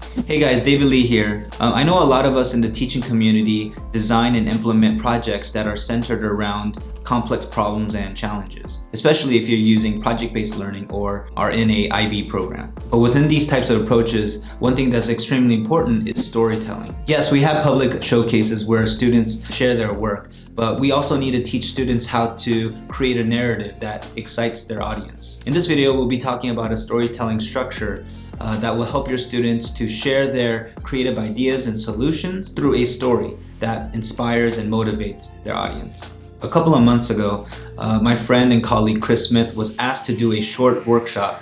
Hey guys, David Lee here. I know a lot of us in the teaching community design and implement projects that are centered around complex problems and challenges, especially if you're using project-based learning or are in a IB program. But within these types of approaches, one thing that's extremely important is storytelling. Yes, we have public showcases where students share their work, but we also need to teach students how to create a narrative that excites their audience. In this video, we'll be talking about a storytelling structure that will help your students to share their creative ideas and solutions through a story that inspires and motivates their audience. A couple of months ago, my friend and colleague Chris Smith was asked to do a short workshop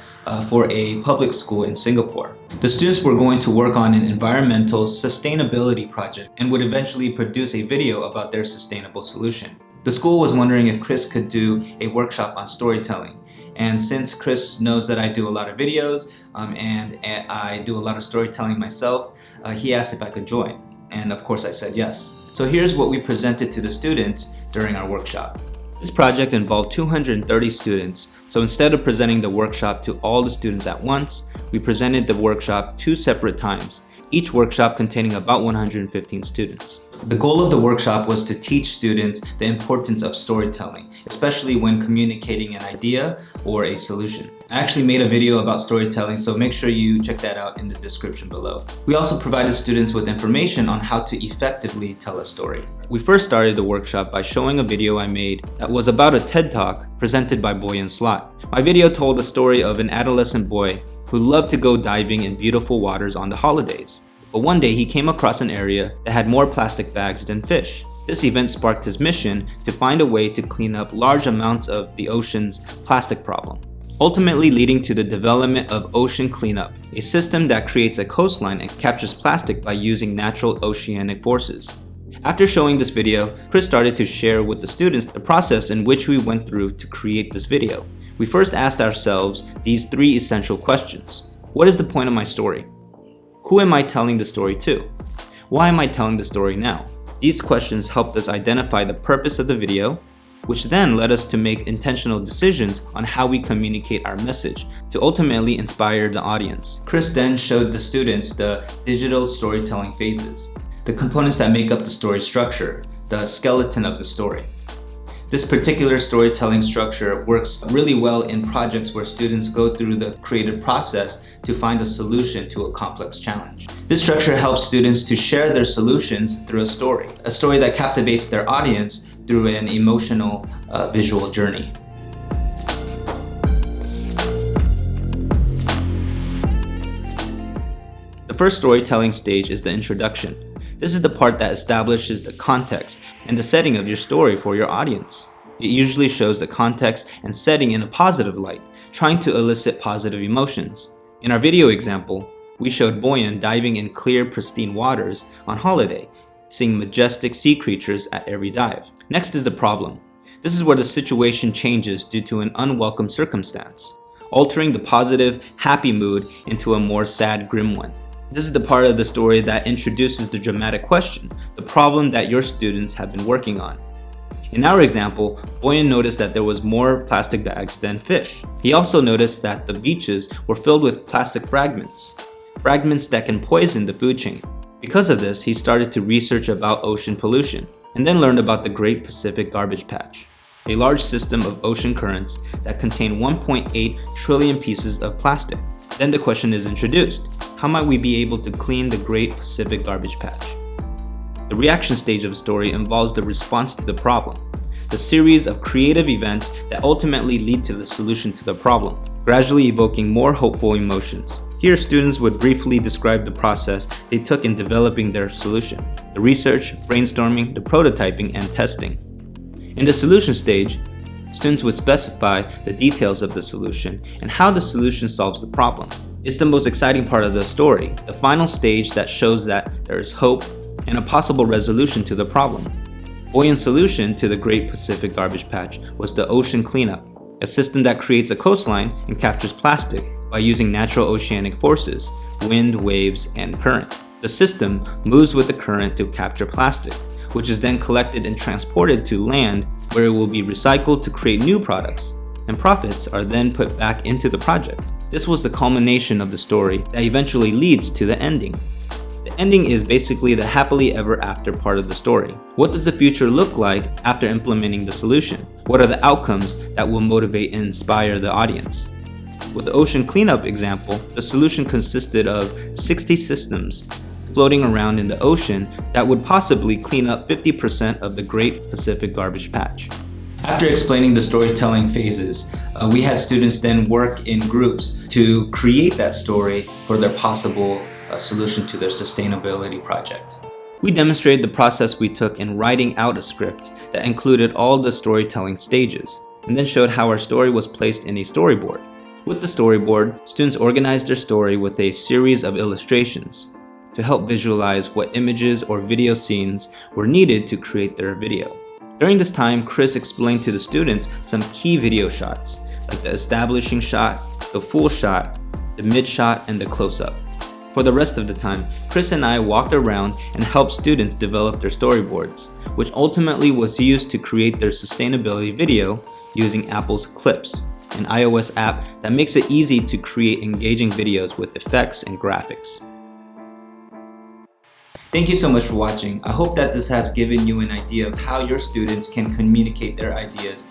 for a public school in Singapore. The students were going to work on an environmental sustainability project and would eventually produce a video about their sustainable solution. The school was wondering if Chris could do a workshop on storytelling. And since Chris knows that I do a lot of videos and I do a lot of storytelling myself, he asked if I could join. And of course I said yes. So here's what we presented to the students during our workshop. This project involved 230 students, so instead of presenting the workshop to all the students at once, we presented the workshop 2 separate times, each workshop containing about 115 students. The goal of the workshop was to teach students the importance of storytelling, especially when communicating an idea or a solution. I actually made a video about storytelling, so make sure you check that out in the description below. We also provided students with information on how to effectively tell a story. We first started the workshop by showing a video I made that was about a TED Talk presented by Boyan Slat. My video told the story of an adolescent boy who loved to go diving in beautiful waters on the holidays. But one day he came across an area that had more plastic bags than fish. This event sparked his mission to find a way to clean up large amounts of the ocean's plastic problem, ultimately leading to the development of Ocean Cleanup, a system that creates a coastline and captures plastic by using natural oceanic forces. After showing this video, Chris started to share with the students the process in which we went through to create this video. We first asked ourselves these 3 essential questions. What is the point of my story? Who am I telling the story to? Why am I telling the story now? These questions helped us identify the purpose of the video, which then led us to make intentional decisions on how we communicate our message to ultimately inspire the audience. Chris then showed the students the digital storytelling phases, the components that make up the story structure, the skeleton of the story. This particular storytelling structure works really well in projects where students go through the creative process to find a solution to a complex challenge. This structure helps students to share their solutions through a story that captivates their audience through an emotional visual journey. The first storytelling stage is the introduction. This is the part that establishes the context and the setting of your story for your audience. It usually shows the context and setting in a positive light, trying to elicit positive emotions. In our video example, we showed Boyan diving in clear, pristine waters on holiday, seeing majestic sea creatures at every dive. Next is the problem. This is where the situation changes due to an unwelcome circumstance, altering the positive, happy mood into a more sad, grim one. This is the part of the story that introduces the dramatic question, the problem that your students have been working on. In our example, Boyan noticed that there was more plastic bags than fish. He also noticed that the beaches were filled with plastic fragments that can poison the food chain. Because of this, he started to research about ocean pollution and then learned about the Great Pacific Garbage Patch, a large system of ocean currents that contain 1.8 trillion pieces of plastic. Then the question is introduced. How might we be able to clean the Great Pacific Garbage Patch? The reaction stage of the story involves the response to the problem, the series of creative events that ultimately lead to the solution to the problem, gradually evoking more hopeful emotions. Here, students would briefly describe the process they took in developing their solution, the research, brainstorming, the prototyping, and testing. In the solution stage, students would specify the details of the solution and how the solution solves the problem. It's the most exciting part of the story, the final stage that shows that there is hope and a possible resolution to the problem. Boyan's solution to the Great Pacific Garbage Patch was the Ocean Cleanup, a system that creates a coastline and captures plastic by using natural oceanic forces, wind, waves, and current. The system moves with the current to capture plastic, which is then collected and transported to land where it will be recycled to create new products, and profits are then put back into the project. This was the culmination of the story that eventually leads to the ending. The ending is basically the happily ever after part of the story. What does the future look like after implementing the solution? What are the outcomes that will motivate and inspire the audience? With the ocean cleanup example, the solution consisted of 60 systems floating around in the ocean that would possibly clean up 50% of the Great Pacific Garbage Patch. After explaining the storytelling phases, we had students then work in groups to create that story for their possible solution to their sustainability project. We demonstrated the process we took in writing out a script that included all the storytelling stages, and then showed how our story was placed in a storyboard. With the storyboard, students organized their story with a series of illustrations to help visualize what images or video scenes were needed to create their video. During this time, Chris explained to the students some key video shots, like the establishing shot, the full shot, the mid shot, and the close-up. For the rest of the time, Chris and I walked around and helped students develop their storyboards, which ultimately was used to create their sustainability video using Apple's Clips, an iOS app that makes it easy to create engaging videos with effects and graphics. Thank you so much for watching. I hope that this has given you an idea of how your students can communicate their ideas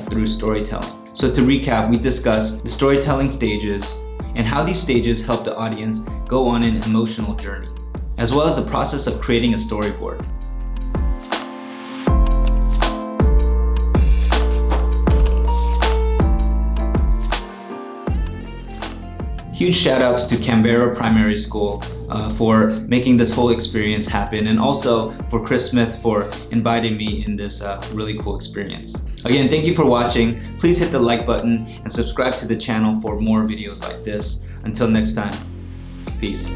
through storytelling. So to recap, we discussed the storytelling stages and how these stages help the audience go on an emotional journey, as well as the process of creating a storyboard. Huge shout outs to Canberra Primary School for making this whole experience happen, and also for Chris Smith for inviting me in this really cool experience. Again, thank you for watching. Please hit the like button and subscribe to the channel for more videos like this. Until next time, peace.